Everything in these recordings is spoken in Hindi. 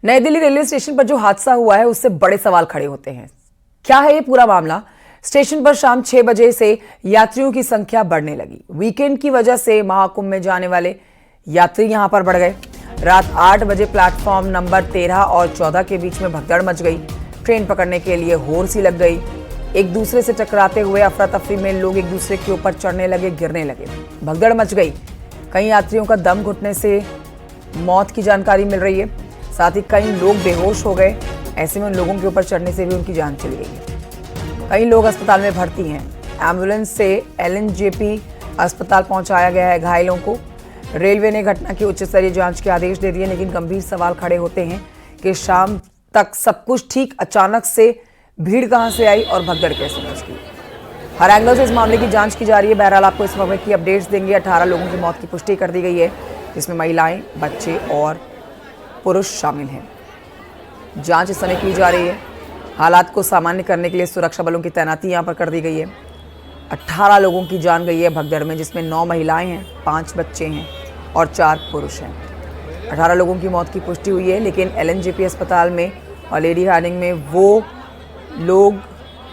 नई दिल्ली रेलवे स्टेशन पर जो हादसा हुआ है उससे बड़े सवाल खड़े होते हैं। क्या है ये पूरा मामला? स्टेशन पर शाम 6 बजे से यात्रियों की संख्या बढ़ने लगी। वीकेंड की वजह से महाकुंभ में जाने वाले यात्री यहां पर बढ़ गए। रात 8 बजे प्लेटफॉर्म नंबर 13 और 14 के बीच में भगदड़ मच गई। ट्रेन पकड़ने के लिए होड़ सी लग गई। एक दूसरे से टकराते हुए अफरा तफरी में लोग एक दूसरे के ऊपर चढ़ने लगे, गिरने लगे। भगदड़ मच गई। कई यात्रियों का दम घुटने से मौत की जानकारी मिल रही है। साथ ही कई लोग बेहोश हो गए। ऐसे में उन लोगों के ऊपर चढ़ने से भी उनकी जान चली गई है। कई लोग अस्पताल में भर्ती हैं। एम्बुलेंस से एलएनजेपी अस्पताल पहुंचाया गया है घायलों को। रेलवे ने घटना की उच्च स्तरीय जांच के आदेश दे दिए, लेकिन गंभीर सवाल खड़े होते हैं कि शाम तक सब कुछ ठीक, अचानक से भीड़ कहां से आई और भगदड़ कैसे मच गई। हर एंगल से इस मामले की जांच की जा रही है। बहरहाल आपको इस मामले की अपडेट्स देंगे। 18 लोगों की मौत की पुष्टि कर दी गई है, जिसमें महिलाएं, बच्चे और पुरुष शामिल हैं। जांच इस समय की जा रही है। हालात को सामान्य करने के लिए सुरक्षा बलों की तैनाती यहां पर कर दी गई है। 18 लोगों की जान गई है भगदड़ में, जिसमें 9 महिलाएं हैं, 5 बच्चे हैं और 4 पुरुष हैं। 18 लोगों की मौत की पुष्टि हुई है, लेकिन एलएनजेपी अस्पताल में और लेडी हार्डिंग में वो लोग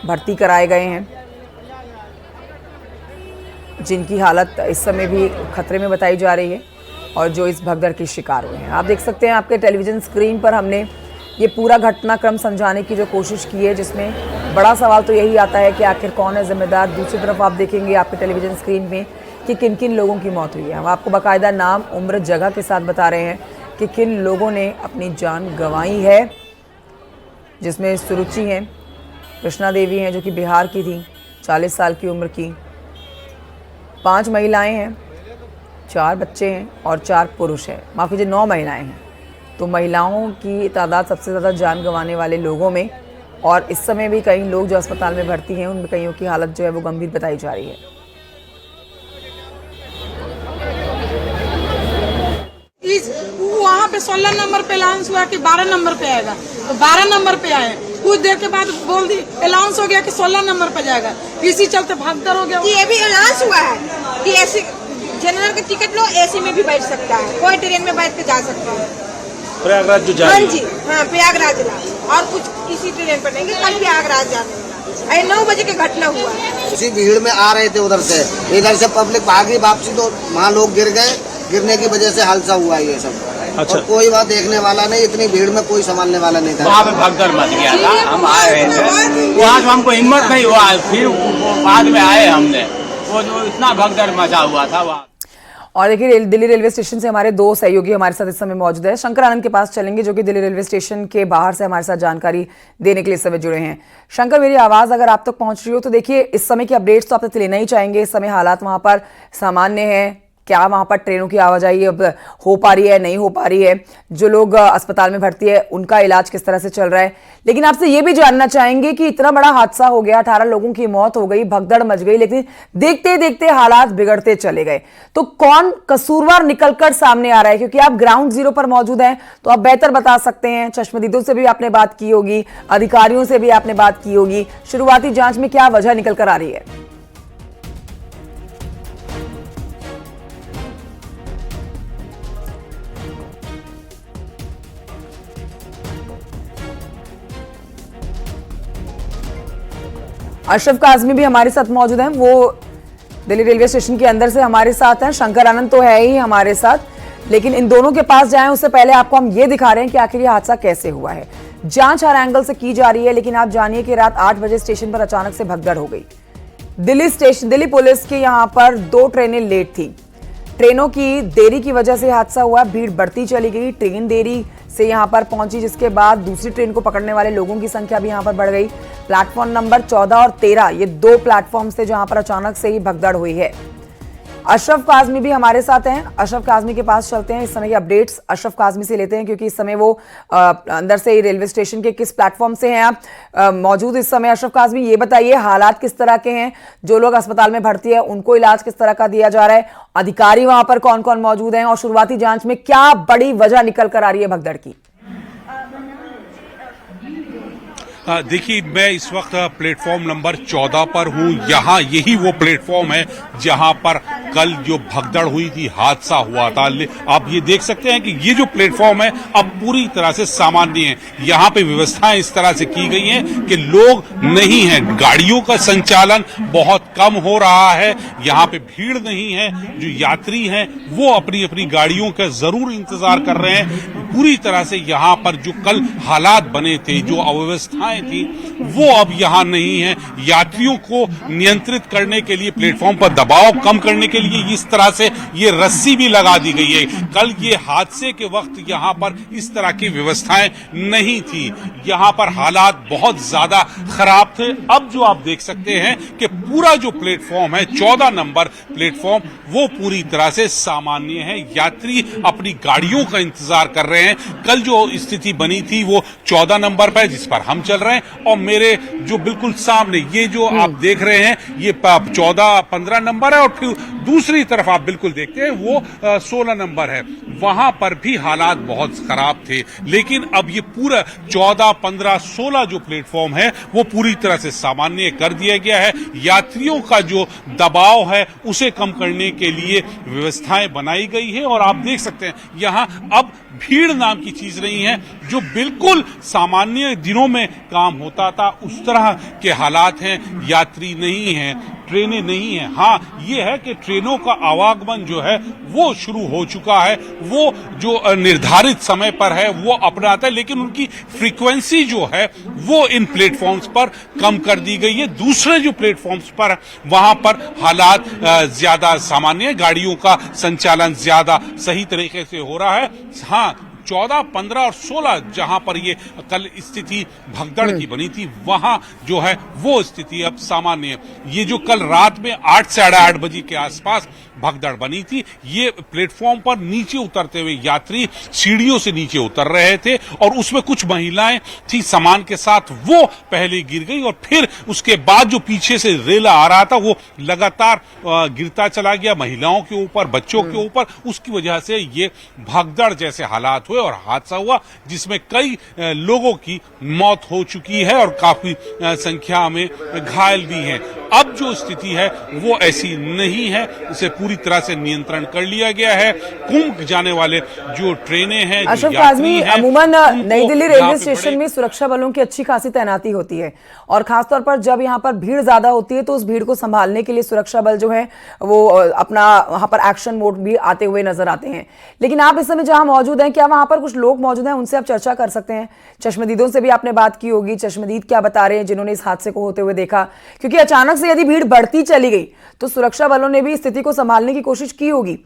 भर्ती कराए गए हैं जिनकी हालत इस समय भी खतरे में बताई जा रही है और जो इस भगदड़ के शिकार हुए हैं। आप देख सकते हैं आपके टेलीविजन स्क्रीन पर हमने ये पूरा घटनाक्रम समझाने की जो कोशिश की है, जिसमें बड़ा सवाल तो यही आता है कि आखिर कौन है जिम्मेदार। दूसरी तरफ आप देखेंगे आपके टेलीविजन स्क्रीन में कि किन किन लोगों की मौत हुई है। हम आपको बाकायदा नाम, उम्र, जगह के साथ बता रहे हैं कि किन लोगों ने अपनी जान गंवाई है, जिसमें सुरुचि हैं, कृष्णा देवी हैं जो कि बिहार की थी, 40 साल की उम्र की। 5 महिलाएं हैं, 4 बच्चे हैं और 4 पुरुष हैं। माफ़ कीजिए, 9 महिलाएं हैं। तो महिलाओं की तादाद सबसे ज़्यादा जान गंवाने वाले लोगों में, और इस समय भी कई लोग जो अस्पताल में भर्ती हैं उनमें कईयों की हालत जो है वो गंभीर बताई जा रही है। वहाँ पे 16 नंबर पे अनाउंस हुआ कि 12 नंबर पे आएगा, तो 12 नंबर पे आए। कुछ देर के बाद बोल दी अनाउंस हो गया कि 16 नंबर पे जाएगा। इसी चलते भगदड़ हो गया। ये भी अनाउंस हुआ है कि ऐसे जनरल का टिकट लो, एसी में भी बैठ सकता है, कोई ट्रेन में बैठ के जा सकता है। प्रयागराज जो हाँ जी, हाँ प्रयागराज ला, और कुछ किसी ट्रेन पर नहीं, कल प्रयागराज जाने वाला। 9 बजे की घटना हुआ। उसी भीड़ में आ रहे थे उधर से, इधर से पब्लिक भागी वापसी, तो वहाँ लोग गिर गए। गिरने की वजह से हादसा हुआ ये सब। अच्छा। और कोई वहाँ देखने वाला नहीं, इतनी भीड़ में कोई संभालने वाला नहीं था। वहाँ पे भगदड़ मच गया था। हम आए रहे थे वहाँ, तो हमको हिम्मत नहीं हुआ, फिर बाद में आए हमने, वो जो इतना भगदड़ मचा हुआ था वहाँ। और देखिए, दिल्ली रेलवे स्टेशन से हमारे 2 सहयोगी हमारे साथ इस समय मौजूद है। शंकर आनंद के पास चलेंगे, जो कि दिल्ली रेलवे स्टेशन के बाहर से हमारे साथ जानकारी देने के लिए इस समय जुड़े हैं। शंकर, मेरी आवाज़ अगर आप तक पहुंच रही हो तो देखिए, इस समय की अपडेट्स तो आप तक लेना ही चाहेंगे। इस समय हालात वहां पर सामान्य है क्या? वहां पर ट्रेनों की आवाजाही अब हो पा रही है, नहीं हो पा रही है? जो लोग अस्पताल में भर्ती है उनका इलाज किस तरह से चल रहा है? लेकिन आपसे ये भी जानना चाहेंगे कि इतना बड़ा हादसा हो गया, 18 लोगों की मौत हो गई, भगदड़ मच गई, लेकिन देखते देखते हालात बिगड़ते चले गए। तो कौन कसूरवार निकलकर सामने आ रहा है? क्योंकि आप ग्राउंड जीरो पर मौजूद हैं तो आप बेहतर बता सकते हैं। चश्मदीदों से भी आपने बात की होगी, अधिकारियों से भी आपने बात की होगी। शुरुआती जांच में क्या वजह निकल कर आ रही है? अशरफ काज़मी भी हमारे साथ मौजूद हैं, वो दिल्ली रेलवे स्टेशन के अंदर से हमारे साथ हैं। शंकर आनंद तो है ही हमारे साथ, लेकिन इन दोनों के पास जाएं उससे पहले आपको हम ये दिखा रहे हैं कि आखिर ये हादसा कैसे हुआ है। जांच हर एंगल से की जा रही है, लेकिन आप जानिए कि रात 8 बजे स्टेशन पर अचानक से भगदड़ हो गई। दिल्ली पुलिस की यहाँ पर 2 ट्रेनें लेट थी। ट्रेनों की देरी की वजह से हादसा हुआ। भीड़ बढ़ती चली गई, ट्रेन देरी से यहां पर पहुंची, जिसके बाद दूसरी ट्रेन को पकड़ने वाले लोगों की संख्या भी यहां पर बढ़ गई। प्लेटफॉर्म नंबर 14 और 13 ये 2 प्लेटफॉर्म से जहां पर अचानक से ही भगदड़ हुई है। अशरफ काज़मी भी हमारे साथ हैं। अशरफ काज़मी के पास चलते हैं, इस समय के अपडेट्स अशरफ काज़मी से लेते हैं, क्योंकि इस समय वो अंदर से ही रेलवे स्टेशन के किस प्लेटफॉर्म से हैं आप मौजूद इस समय? अशरफ काज़मी, ये बताइए हालात किस तरह के हैं? जो लोग अस्पताल में भर्ती है उनको इलाज किस तरह का दिया जा रहा है? अधिकारी वहां पर कौन कौन मौजूद हैं और शुरुआती जांच में क्या बड़ी वजह निकल कर आ रही है भगदड़ की? देखिए, मैं इस वक्त प्लेटफॉर्म नंबर 14 पर हूं। यहाँ यही वो प्लेटफॉर्म है जहां पर कल जो भगदड़ हुई थी, हादसा हुआ था। आप ये देख सकते हैं कि ये जो प्लेटफॉर्म है अब पूरी तरह से सामान्य है। यहाँ पे व्यवस्थाएं इस तरह से की गई हैं कि लोग नहीं हैं, गाड़ियों का संचालन बहुत कम हो रहा है, यहाँ पे भीड़ नहीं है। जो यात्री हैं वो अपनी अपनी गाड़ियों का जरूर इंतजार कर रहे हैं। पूरी तरह से यहाँ पर जो कल हालात बने थे, जो अव्यवस्थाएं थी, वो अब यहाँ नहीं है। यात्रियों को नियंत्रित करने के लिए, प्लेटफॉर्म पर दबाव कम करने के लिए इस तरह से ये रस्सी भी लगा दी गई है। कल ये हादसे के वक्त यहाँ पर इस तरह की व्यवस्थाएं नहीं थी। यहाँ पर हालात बहुत ज्यादा खराब थे। अब जो आप देख सकते हैं कि पूरा जो प्लेटफॉर्म है, 14 नंबर प्लेटफॉर्म, वो पूरी तरह से सामान्य है। यात्री अपनी गाड़ियों का इंतजार कर रहे हैं। कल जो स्थिति बनी थी वो 14 नंबर पर, जिस पर हम चल रहे हैं, और मेरे जो बिल्कुल सामने ये जो आप देख रहे हैं, ये 14-15 नंबर है, और फिर दूसरी तरफ आप बिल्कुल देखते हैं वो 16 नंबर है। वहां पर भी हालात बहुत खराब थे। लेकिन अब ये पूरा 14, 15, 16 जो प्लेटफॉर्म है वो पूरी तरह से सामान्य कर दिया गया है। यात्रियों का जो दबाव है उसे कम करने के लिए व्यवस्थाएं बनाई गई है। और आप देख सकते हैं यहां अब भीड़ नाम की चीज नहीं है। जो बिल्कुल सामान्य दिनों में काम होता था उस तरह के हालात हैं। यात्री नहीं है, ट्रेनें नहीं है। हाँ, ये है कि ट्रेनों का आवागमन जो है वो शुरू हो चुका है। वो जो निर्धारित समय पर है वो अपनाता है, लेकिन उनकी फ्रीक्वेंसी जो है वो इन प्लेटफॉर्म्स पर कम कर दी गई है। दूसरे जो प्लेटफॉर्म्स पर वहां पर हालात ज्यादा सामान्य है, गाड़ियों का संचालन ज्यादा सही तरीके से हो रहा है। हाँ, 14, 15 और 16 जहां पर ये कल स्थिति भगदड़ की बनी थी, वहां जो है वो स्थिति अब सामान्य है। ये जो कल रात में 8, साढ़े 8 बजे के आसपास भगदड़ बनी थी, ये प्लेटफॉर्म पर नीचे उतरते हुए यात्री सीढ़ियों से नीचे उतर रहे थे, और उसमें कुछ महिलाएं थी सामान के साथ, वो पहले गिर गई, और फिर उसके बाद जो पीछे से रेला आ रहा था वो लगातार गिरता चला गया, महिलाओं के ऊपर, बच्चों के ऊपर। उसकी वजह से ये भगदड़ जैसे हालात हुए और हादसा हुआ, जिसमें कई लोगों की मौत हो चुकी है और काफी संख्या में घायल भी हैं। अब जो स्थिति है वो ऐसी नहीं है, इसे पूरी तरह से नियंत्रण कर लिया गया है। कुंभ जाने वाले जो ट्रेनें हैं, अशरफ काज़मी, अमूमन नई दिल्ली रेलवे स्टेशन में सुरक्षा बलों की अच्छी खासी तैनाती होती है, और खासतौर पर जब यहाँ पर भीड़ ज्यादा होती है तो उस भीड़ को संभालने के लिए सुरक्षा बल जो है वो अपना वहां पर एक्शन मोड भी आते हुए नजर आते हैं। लेकिन आप इस समय जहां मौजूद हैं, क्या वहां पर कुछ लोग मौजूद हैं, उनसे आप चर्चा कर सकते हैं? चश्मदीदों से भी आपने बात की होगी, चश्मदीद क्या बता रहे हैं जिन्होंने इस हादसे को होते हुए देखा? क्योंकि अचानक से यदि भीड़ बढ़ती चली गई तो सुरक्षा बलों ने भी स्थिति को संभालने की कोशिश की होगी।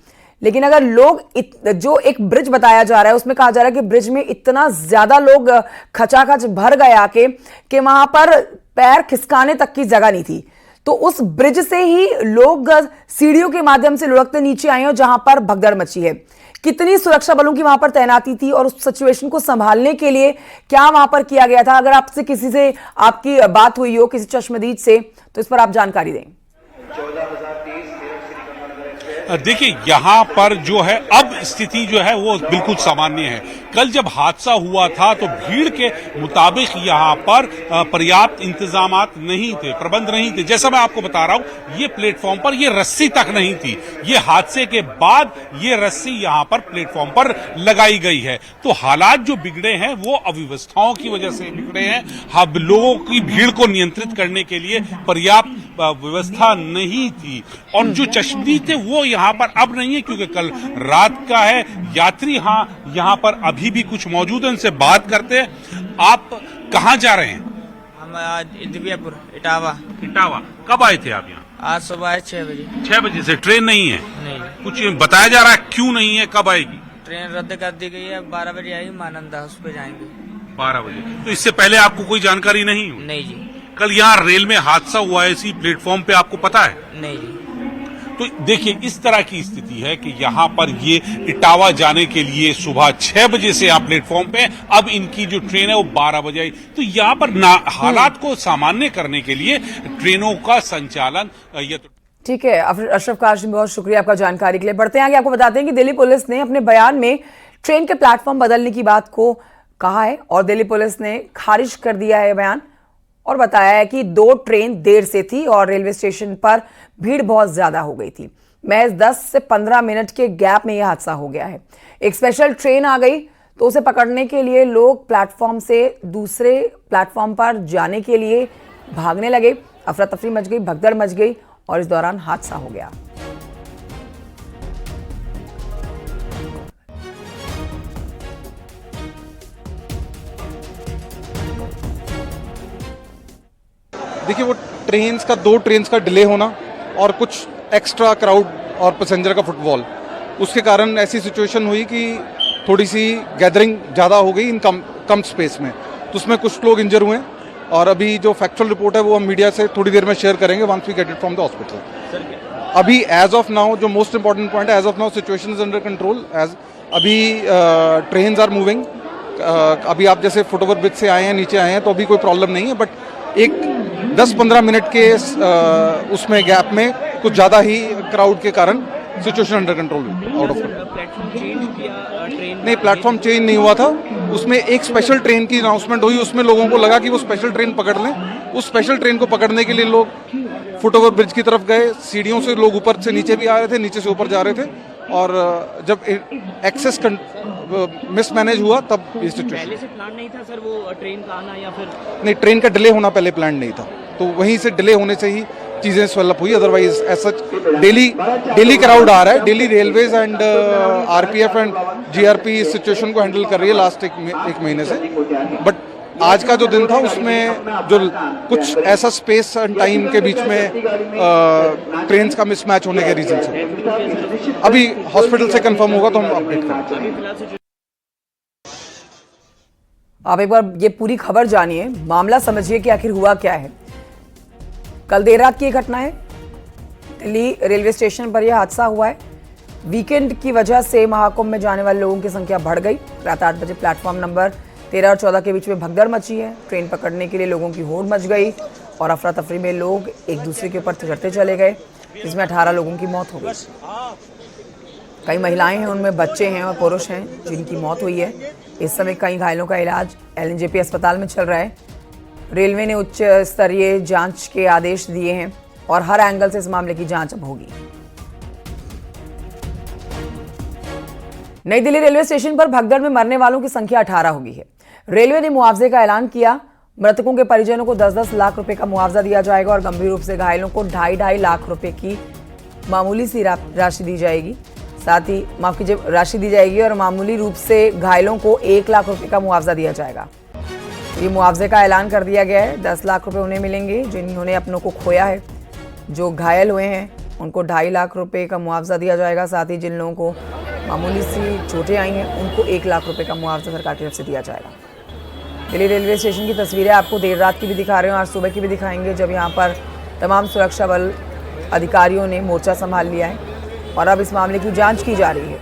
लेकिन अगर लोग जो एक ब्रिज बताया जा रहा है उसमें कहा जा रहा है कि ब्रिज में इतना ज्यादा लोग खचाखच भर गया कि वहां पर पैर खिसकाने तक की जगह नहीं थी, तो उस ब्रिज से ही लोग सीढ़ियों के माध्यम से लुढ़कते नीचे आए और जहां पर भगदड़ मची है। कितनी सुरक्षा बलों की वहां पर तैनाती थी और उस सिचुएशन को संभालने के लिए क्या वहां पर किया गया था? अगर आपसे किसी से आपकी बात हुई हो, किसी चश्मदीद से, तो इस पर आप जानकारी दें। देखिए, यहाँ पर जो है अब स्थिति जो है वो बिल्कुल सामान्य है। कल जब हादसा हुआ था तो भीड़ के मुताबिक यहाँ पर पर्याप्त इंतजामात नहीं थे, प्रबंध नहीं थे। जैसा मैं आपको बता रहा हूँ, ये प्लेटफॉर्म पर ये रस्सी तक नहीं थी। ये हादसे के बाद ये रस्सी यहाँ पर प्लेटफॉर्म पर लगाई गई है। तो हालात जो बिगड़े हैं वो अव्यवस्थाओं की वजह से बिगड़े हैं। अब लोगों की भीड़ को नियंत्रित करने के लिए पर्याप्त व्यवस्था नहीं थी, और जो चश्मदीद थे वो यहाँ पर अब नहीं है, क्योंकि कल रात का है। यात्री हाँ यहाँ पर अभी भी कुछ मौजूद है, उनसे बात करते हैं। आप कहाँ जा रहे हैं? हम आज दिव्यापुर, इटावा। इटावा कब आए थे आप यहाँ? आज सुबह 6 बजे। 6 बजे से ट्रेन नहीं है? नहीं। कुछ बताया जा रहा है क्यों नहीं है, कब आएगी? ट्रेन रद्द कर दी गई है, 12 बजे आएगी, मानंदा उस पे जाएंगे। 12 बजे। तो इससे पहले आपको कोई जानकारी नहीं हुई? नहीं जी। कल यहाँ रेल में हादसा हुआ है इसी प्लेटफॉर्म पे, आपको पता है? नहीं जी। तो देखिए, इस तरह की स्थिति है कि यहाँ पर ये इटावा जाने के लिए सुबह 6 बजे से आप प्लेटफॉर्म पे, अब इनकी जो ट्रेन है वो 12 बजे आई। तो यहाँ पर हालात को सामान्य करने के लिए ट्रेनों का संचालन ये तो ठीक है। अशरफ काज़मी, बहुत शुक्रिया आपका जानकारी के लिए। बढ़ते हैं आगे, आपको बताते हैं कि दिल्ली पुलिस ने अपने बयान में ट्रेन के प्लेटफॉर्म बदलने की बात को कहा है और दिल्ली पुलिस ने खारिज कर दिया है बयान और बताया है कि 2 ट्रेन देर से थी और रेलवे स्टेशन पर भीड़ बहुत ज्यादा हो गई थी। महज 10 से 15 मिनट के गैप में यह हादसा हो गया है। एक स्पेशल ट्रेन आ गई तो उसे पकड़ने के लिए लोग प्लेटफॉर्म से दूसरे प्लेटफॉर्म पर जाने के लिए भागने लगे। अफरा तफरी मच गई, भगदड़ मच गई और इस दौरान हादसा हो गया। देखिए, वो दो ट्रेन्स का डिले होना और कुछ एक्स्ट्रा क्राउड और पैसेंजर का फुटबॉल, उसके कारण ऐसी सिचुएशन हुई कि थोड़ी सी गैदरिंग ज़्यादा हो गई इन कम स्पेस में, तो उसमें कुछ लोग इंजर हुए और अभी जो फैक्चुअल रिपोर्ट है वो हम मीडिया से थोड़ी देर में शेयर करेंगे once we get it from the hospital. अभी एज ऑफ नाउ जो मोस्ट इंपॉर्टेंट पॉइंट है, as of now situation is under control. अभी ट्रेन्स आर मूविंग। अभी आप जैसे फुटओवर ब्रिज से आए हैं, नीचे आए हैं, तो अभी कोई प्रॉब्लम नहीं है, बट एक 10-15 मिनट के उसमें गैप में कुछ ज़्यादा ही क्राउड के कारण situation under control out of. नहीं, प्लेटफॉर्म चेंज नहीं हुआ था। उसमें एक स्पेशल ट्रेन की अनाउंसमेंट हुई, उसमें लोगों को लगा कि वो स्पेशल ट्रेन पकड़ लें। उस स्पेशल ट्रेन को पकड़ने के लिए लोग फुटओवर ब्रिज की तरफ गए। सीढ़ियों से लोग ऊपर से नीचे भी आ रहे थे, नीचे से ऊपर जा रहे थे, और जब एक्सेस मिसमैनेज हुआ तब ये सिचुएशन। पहले से प्लान नहीं था सर वो ट्रेन का आना, या फिर नहीं, ट्रेन का डिले होना पहले प्लान नहीं था, तो वहीं से डिले होने से ही चीज़ें स्वेलअप हुई। अदरवाइज ऐसा डेली क्राउड आ रहा है। Daily railways and RPF and GRP इस सिचुएशन को हैंडल कर रही है लास्ट एक महीने से, बट आज का जो दिन था उसमें जो कुछ ऐसा स्पेस एंड टाइम के बीच में ट्रेन्स का मिसमैच होने के रीजन से अभी हॉस्पिटल से कंफर्म होगा तो हम अपडेट करेंगे। आप एक बार ये पूरी खबर जानिए, मामला समझिए कि आखिर हुआ क्या है। कल देर रात की घटना है, दिल्ली रेलवे स्टेशन पर यह हादसा हुआ है। वीकेंड की वजह से महाकुंभ में जाने वाले लोगों की संख्या बढ़ गई। रात 8 बजे प्लेटफॉर्म नंबर 13 और 14 के बीच में भगदड़ मची है। ट्रेन पकड़ने के लिए लोगों की होड़ मच गई और अफरा तफरी में लोग एक दूसरे के ऊपर चढ़ते चले गए, जिसमें 18 लोगों की मौत हो गई। कई महिलाएं हैं, उनमें बच्चे हैं और पुरुष हैं जिनकी मौत हुई है। इस समय कई घायलों का इलाज एलएनजेपी अस्पताल में चल रहा है। रेलवे ने उच्च स्तरीय जांच के आदेश दिए हैं और हर एंगल से इस मामले की जांच अब होगी। नई दिल्ली रेलवे स्टेशन पर भगदड़ में मरने वालों की संख्या 18 हो गई है। रेलवे ने मुआवजे का ऐलान किया। मृतकों के परिजनों को 10-10 लाख रुपए का मुआवजा दिया जाएगा और गंभीर रूप से घायलों को 2.5 लाख रुपए की मामूली सी राशि दी जाएगी। साथ ही राशि दी जाएगी और मामूली रूप से घायलों को 1 लाख रुपए का मुआवजा दिया जाएगा। ये मुआवजे का ऐलान कर दिया गया है। 10 लाख रुपए उन्हें मिलेंगे जिन्होंने अपनों को खोया है। जो घायल हुए हैं उनको 2.5 लाख रुपए का मुआवजा दिया जाएगा। साथ ही जिन लोगों को मामूली सी चोटें आई हैं उनको 1 लाख रुपए का मुआवजा सरकार की तरफ से दिया जाएगा। दिल्ली रेलवे स्टेशन की तस्वीरें आपको देर रात की भी दिखा रहे हैं और सुबह की भी दिखाएंगे, जब यहाँ पर तमाम सुरक्षा बल अधिकारियों ने मोर्चा संभाल लिया है और अब इस मामले की जांच की जा रही है।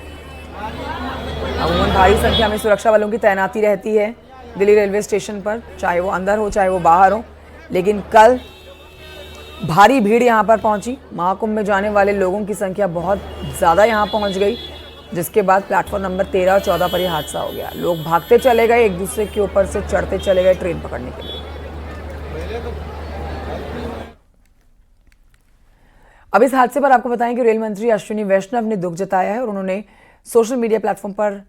अमूमन भारी संख्या में सुरक्षा बलों की तैनाती रहती है दिल्ली रेलवे स्टेशन पर, चाहे वो अंदर हो चाहे वो बाहर हो, लेकिन कल भारी भीड़ यहाँ पर पहुंची। महाकुंभ में जाने वाले लोगों की संख्या बहुत ज़्यादा यहाँ पहुंच गई, जिसके बाद प्लेटफॉर्म नंबर 13 और 14 पर यह हादसा हो गया। लोग भागते चले गए, एक दूसरे के ऊपर से चढ़ते चले गए ट्रेन पकड़ने के लिए। अब इस हादसे पर आपको बताएं कि रेल मंत्री अश्विनी वैष्णव ने दुख जताया है और उन्होंने सोशल मीडिया प्लेटफॉर्म पर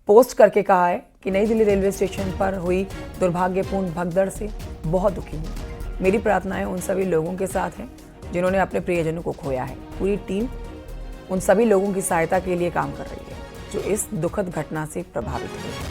पोस्ट करके कहा है कि नई दिल्ली रेलवे स्टेशन पर हुई दुर्भाग्यपूर्ण भगदड़ से बहुत दुखी हूँ। मेरी प्रार्थनाएं उन सभी लोगों के साथ हैं जिन्होंने अपने प्रियजनों को खोया है। पूरी टीम उन सभी लोगों की सहायता के लिए काम कर रही है जो इस दुखद घटना से प्रभावित हुए।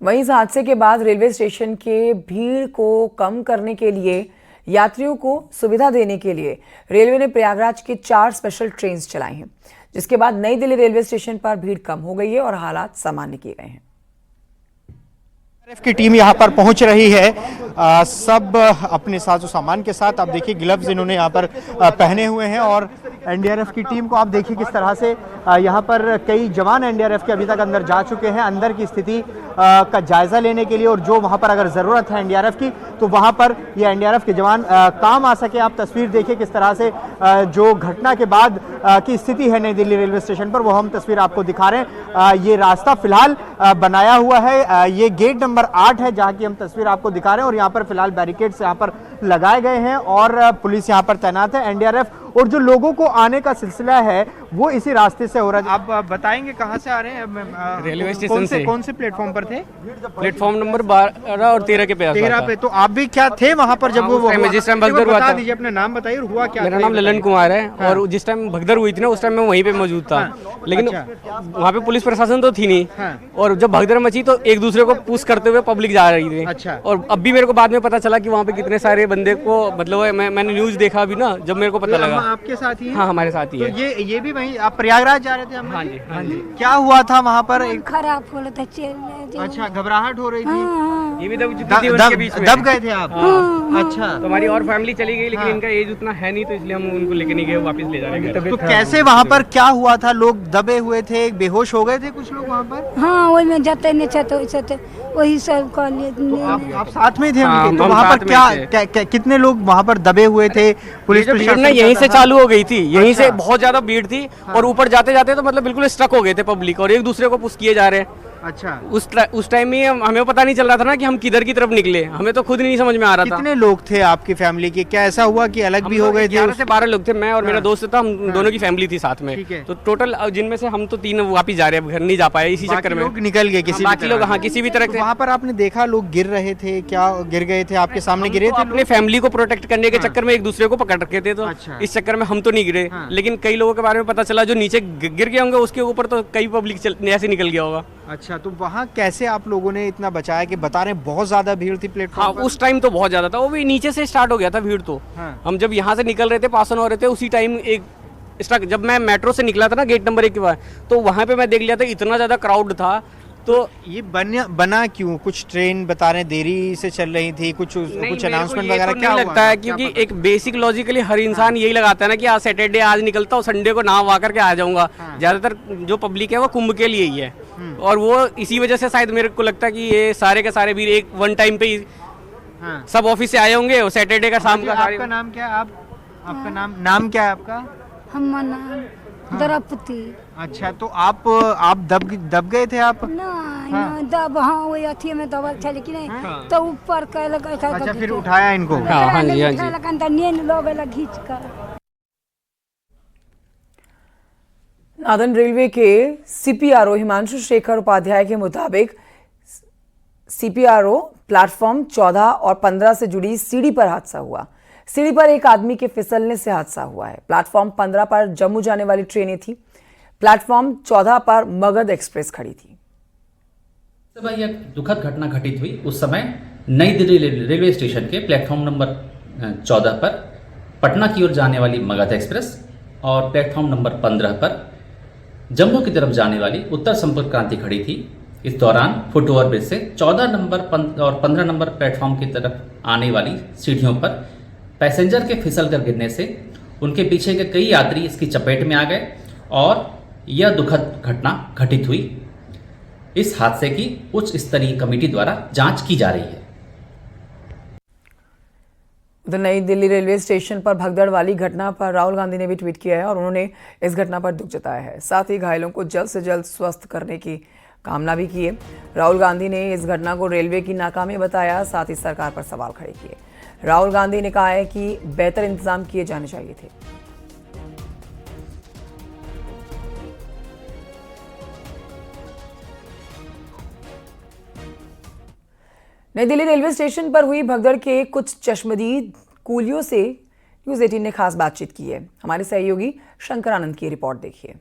वहीं इस हादसे के बाद रेलवे स्टेशन के भीड़ को कम करने के लिए, यात्रियों को सुविधा देने के लिए रेलवे ने प्रयागराज के 4 स्पेशल ट्रेन चलाई हैं, जिसके बाद नई दिल्ली रेलवे स्टेशन पर भीड़ कम हो गई है और हालात सामान्य किए गए हैं। की टीम यहां पर पहुंच रही है सब अपने साजो सामान के साथ आप देखिए ग्लव्स इन्होंने यहाँ पर पहने हुए हैं और एनडीआरएफ की टीम को आप देखिए किस तरह से यहाँ पर कई जवान एनडीआरएफ के अभी तक अंदर जा चुके हैं अंदर की स्थिति का जायजा लेने के लिए और जो वहाँ पर अगर ज़रूरत है एनडीआरएफ की तो वहाँ पर ये एनडीआरएफ के जवान काम आ सके। आप तस्वीर देखिए किस तरह से जो घटना के बाद की स्थिति है नई दिल्ली रेलवे स्टेशन पर वो हम तस्वीर आपको दिखा रहे हैं। ये रास्ता फिलहाल बनाया हुआ है, ये गेट नंबर 8 है जहाँ की हम तस्वीर आपको दिखा रहे हैं और यहाँ पर फिलहाल बैरिकेड्स यहाँ पर लगाए गए हैं और पुलिस यहाँ पर तैनात है। एनडीआरएफ और जो लोगों को आने का सिलसिला है वो इसी रास्ते से हो रहा है। आप बताएंगे कहाँ से आ रहे हैं? रेलवे स्टेशन से। कौन से प्लेटफॉर्म पर थे? प्लेटफॉर्म नंबर 12 और 13 के पास। 13 पे। तो आप भी क्या थे वहाँ पर जब वो जिस टाइम भगदड़ हुआ था? बता दीजिए अपना नाम बताइए और हुआ क्या? मेरा नाम ललन कुमार है और जिस टाइम भगदड़ हुई थी ना उस टाइम मैं वहीं पे मौजूद था। लेकिन वहाँ पे पुलिस प्रशासन तो थी नहीं और जब भगदड़ मची तो एक दूसरे को पुश करते हुए पब्लिक जा रही थी। अच्छा। और अब भी मेरे को बाद में पता चला कि वहाँ पे कितने सारे बंदे को मतलब मैंने न्यूज देखा अभी ना जब मेरे को पता लगा। आपके साथ ही? हाँ हमारे साथ ही है। तो ये भी वहीं आप प्रयागराज जा रहे थे? हाँ जी हाँ जी। क्या हुआ था वहाँ पर? खराब हो रहा था। अच्छा, घबराहट हो रही थी? ये भी दब गए थे आप? अच्छा। तो हमारी और फैमिली चली गई लेकिन इनका एज उतना है नहीं तो इसलिए हम उनको लेके नहीं गए, वापस ले जा रहे हैं। तो कैसे वहाँ पर क्या हुआ था? लोग दबे हुए थे, बेहोश हो गए थे कुछ लोग वहाँ पर? हाँ वही में जाते नहीं थे वही सब कर लिए। आप साथ में थे उनके? तो वहाँ पर क्या कितने लोग वहाँ पर दबे हुए थे? पुलिस भीड़ यहीं से चालू हो गई थी, यहीं से बहुत ज्यादा भीड़ थी और ऊपर जाते जाते तो मतलब बिल्कुल स्ट्रक हो गए थे पब्लिक और एक दूसरे को पुश किए जा रहे हैं। अच्छा। उस टाइम में हमें पता नहीं चल रहा था ना कि हम किधर की तरफ निकले, हमें तो खुद नहीं समझ में आ रहा था। कितने लोग थे आपकी फैमिली के? क्या ऐसा हुआ कि अलग भी हो गए थे? 11 से 12 लोग थे, मैं और मेरा दोस्त था, हम दोनों की फैमिली थी साथ में। तो टोटल जिनमें से हम तो 3 वापस जा रहे हैं, घर नहीं जा पाए इसी चक्कर में। लोग निकल गए किसी बाकी लोग हाँ किसी भी तरह से। वहाँ पर आपने देखा लोग गिर रहे थे? क्या गिर गए थे? आपके सामने गिरे थे? अपने फैमिली को प्रोटेक्ट करने के चक्कर में एक दूसरे को पकड़ रखे थे तो इस चक्कर में हम तो नहीं गिरे, लेकिन कई लोगों के बारे में पता चला जो नीचे गिर गए होंगे उसके ऊपर तो कई पब्लिक ऐसे निकल गया होगा। अच्छा, तो वहाँ कैसे आप लोगों ने इतना बचाया कि बता रहे बहुत ज्यादा भीड़ थी प्लेटफॉर्म पर? उस टाइम तो बहुत ज्यादा था, वो भी नीचे से स्टार्ट हो गया था भीड़ तो। हम जब यहाँ से निकल रहे थे, पास ऑन हो रहे थे, उसी टाइम एक स्टार्ट जब मैं मेट्रो से निकला था ना गेट नंबर 1 के बाद, तो वहाँ पे मैं देख लिया था इतना ज्यादा क्राउड था। तो ये बना क्यों? कुछ ट्रेन बता रहे देरी से चल रही थी, कुछ अनाउंसमेंट वगैरह क्या लगता है? क्योंकि एक बेसिक लॉजिकली हर इंसान यही लगाता है ना कि आज सैटरडे आज निकलता हूँ, संडे को नाव आकर के आ जाऊंगा। ज्यादातर जो पब्लिक है वो कुंभ के लिए ही है और वो इसी वजह से शायद मेरे को लगता है कि ये सारे के सारे भी एक वन टाइम पे ही सब ऑफिस से आए होंगे और सैटरडे का शाम का। आपका नाम क्या है? आपका नाम क्या है आपका? द्रौपदी। अच्छा, तो आप दब गए थे आप? दब हाँ वही अथी में दबल थे लेकिन तो ऊपर कह लगा। अच्छा, फिर उठाया इनको? हाँ जी हाँ जी। नींद लोग खींच कर। नादन रेलवे के सीपीआरओ हिमांशु शेखर उपाध्याय के मुताबिक सीपीआरओ प्लेटफॉर्म 14 और 15 से जुड़ी सीढ़ी पर हादसा हुआ। सीढ़ी पर एक आदमी के फिसलने से हादसा हुआ है। प्लेटफॉर्म 15 पर जम्मू जाने वाली ट्रेनें थी, प्लेटफॉर्म 14 पर मगध एक्सप्रेस खड़ी थी। जब यह दुखद घटना घटित हुई उस समय नई दिल्ली रेलवे स्टेशन के प्लेटफॉर्म नंबर 14 पर पटना की ओर जाने वाली मगध एक्सप्रेस और प्लेटफॉर्म नंबर 15 पर जम्मू की तरफ जाने वाली उत्तर संपर्क क्रांति खड़ी थी। इस दौरान फुट ओवर ब्रिज से 14 नंबर और 15 नंबर प्लेटफॉर्म की तरफ आने वाली सीढ़ियों पर पैसेंजर के फिसल कर गिरने से उनके पीछे के कई यात्री इसकी चपेट में आ गए और यह दुखद घटना घटित हुई। इस हादसे की उच्च स्तरीय कमेटी द्वारा जांच की जा रही है। उधर नई दिल्ली रेलवे स्टेशन पर भगदड़ वाली घटना पर राहुल गांधी ने भी ट्वीट किया है और उन्होंने इस घटना पर दुख जताया है। साथ ही घायलों को जल्द से जल्द स्वस्थ करने की कामना भी की है। राहुल गांधी ने इस घटना को रेलवे की नाकामी बताया, साथ ही सरकार पर सवाल खड़े किए। राहुल गांधी ने कहा है कि बेहतर इंतजाम किए जाने चाहिए थे। नई दिल्ली रेलवे स्टेशन पर हुई भगदड़ के कुछ चश्मदीद कूलियों से न्यूज़ 18 ने खास बातचीत की है। हमारे सहयोगी शंकरानंद की रिपोर्ट देखिए।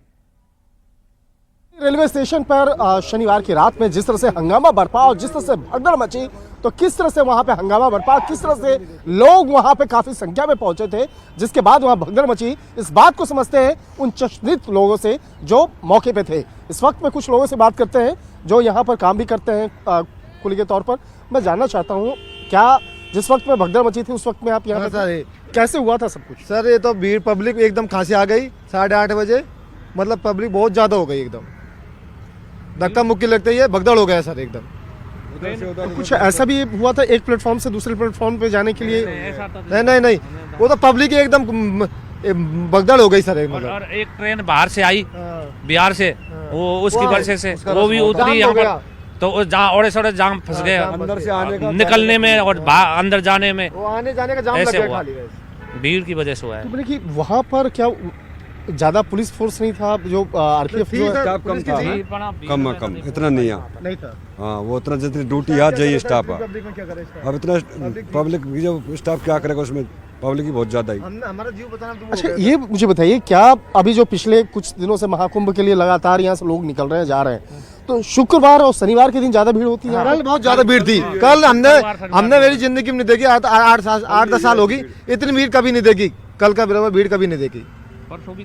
रेलवे स्टेशन पर शनिवार की रात में जिस तरह से हंगामा बरपा और जिस तरह से भगदड़ मची, तो किस तरह से वहां पे हंगामा बरपा, किस तरह से लोग वहां पे काफी संख्या में पहुंचे थे, जिसके बाद वहां भगदड़ मची, इस बात को समझते हैं उन चश्मदीद लोगों से जो मौके पे थे। इस वक्त में कुछ लोगों से बात करते हैं जो यहाँ पर काम भी करते हैं कुली के तौर पर। मैं जानना चाहता हूँ क्या जिस वक्त में भगदड़ मची थी उस वक्त में आप यहाँ पे कैसे हुआ था सब कुछ? सर ये तो भीड़ पब्लिक एकदम खांसी आ गई 8:30 बजे, मतलब पब्लिक बहुत ज़्यादा हो गई एकदम, धक्का मुक्की लगते ही भगदड़ हो गया सर एकदम। तो कुछ ऐसा भी हुआ था एक प्लेटफॉर्म से दूसरे प्लेटफॉर्म पे जाने के लिए? नहीं, वो तो पब्लिक एकदम भगदड़ हो गई सर। मतलब और एक ट्रेन बाहर से आई बिहार से, वो उसकी वजह से वो भी उतरी यहाँ पर, तो जहाँ ओड़े सोड़े जाम फंस गए अंदर से आने का निकलने में और अंदर जाने में, वो आने जाने का जाम लग ऐसे गया हुआ। खाली। भीड़ की वजह से हुआ है। तो बोले कि वहाँ पर क्या ज्यादा पुलिस फोर्स नहीं था? जो आरपीएफ स्टाफ कम था, कम इतना नहीं नहीं था। हाँ, वो इतना जितनी ड्यूटी आज चाहिए स्टाफ, अब इतना पब्लिक जो स्टाफ क्या करेगा उसमें, पब्लिक ही बहुत ज्यादा ही। हमारा जीव बताना। अच्छा ये मुझे बताइए, क्या अभी जो पिछले कुछ दिनों से महाकुंभ के लिए लगातार यहाँ से लोग निकल रहे हैं, जा रहे हैं, तो शुक्रवार और शनिवार के दिन ज्यादा भीड़ होती है? कल बहुत ज्यादा भीड़ थी। कल हमने मेरी जिंदगी में नहीं देखी, 8-10 साल होगी इतनी भीड़ कभी नहीं देखी। कल का भीड़ कभी नहीं देखी। परसों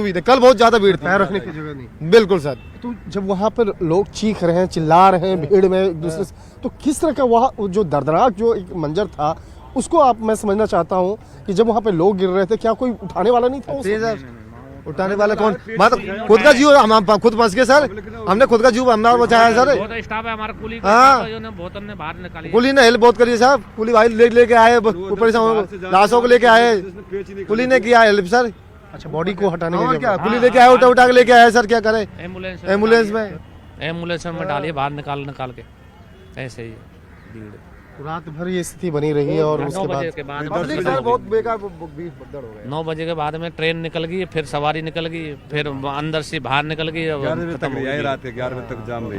भी थी, कल बहुत ज्यादा भीड़ थी, पैर रखने की जगह नहीं। बिल्कुल सर। तो जब वहाँ पर लोग चीख रहे हैं, चिल्ला रहे हैं भीड़ में एक दूसरे से, तो किस तरह का वहाँ जो दर्दनाक जो एक मंजर था उसको आप मैं समझना चाहता हूँ कि जब वहाँ पे लोग गिर रहे थे, क्या कोई उठाने वाला नहीं था उस? उठाने वाला कौन? मतलब खुद का जीव हम खुद फंस गए सर, हमने खुद का जीव हमने बचाया सर। बहुत स्टाफ है हमारा कुली का, हाँ, बहुत हमने बाहर निकाली। कुली ने हेल्प बहुत करी है साहब, कुली भाई लेके आए, ऊपर से लाशों को लेके आए, कुली ने किया हेल्प सर। अच्छा, बॉडी को हटाने और में क्या कुली लेके आए, उठा के लेके आए सर, क्या करे? एम्बुलेंस में डालिए बाहर निकाल के, ऐसे ही भीड़। रात भर ये स्थिति बनी रही और उसके बाद बहुत बेकार भगदड़ हो गया। 9 बजे के बाद में ट्रेन निकल गई, फिर सवारी निकल गई, फिर अंदर से बाहर निकल गई, रात 11 बजे तक जाम रही।